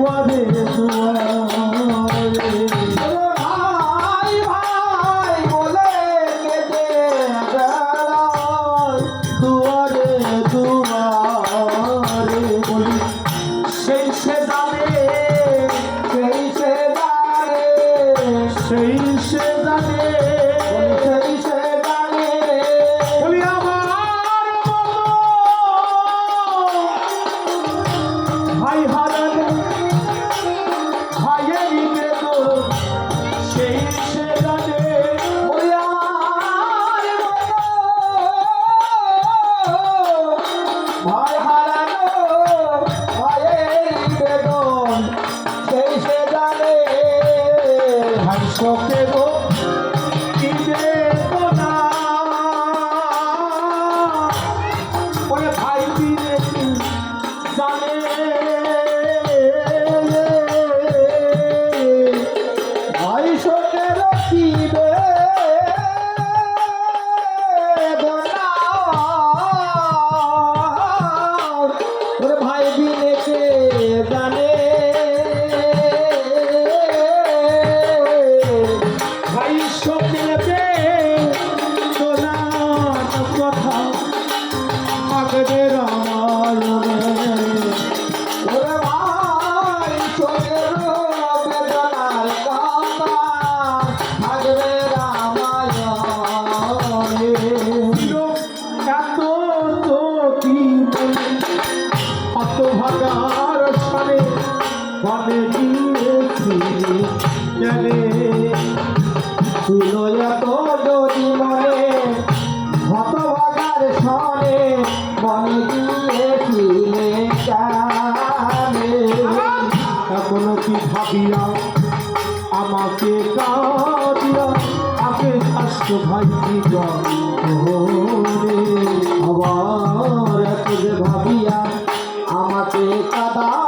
দুয়ারে দুয়ারে ভাই ভাই বলে কেঁদে বেড়ায় দুয়ারে দুয়ারে বলি সেই সে জানে সেই সে জানে সেই সে জানে সেই সে জানে বলি আমার ভাই হারানো ভাইয়েরই বেদন সেই সে জানে ওরে আমার ভাই হারানো ভাইয়ের বেদন সেই সে জানে ভাই শোকে গো কি বেদনা ওরে ভাই দিনে কি জানে ভাই শোকের কি বেদনা ওরে ভাই বিনে কে জানে ভাই শোকে বেদনার কথা থাকবে রামায়ণে ওরে ভাই শোকের বেদনার কথা থাকবে রামায়ণে এত তো কি অত ভাগার সানে বনে গিয়েছি জানে ছিল এত যদি মনে হতভাগার সনে মনে গিয়েছিলে জানে এখনো কি ভাবিয়া আমাকে কাঁদিয়া আগে স্বাস্থ্য ভাই কি আবার এত যে ভাবিয়া আমাকে কাদা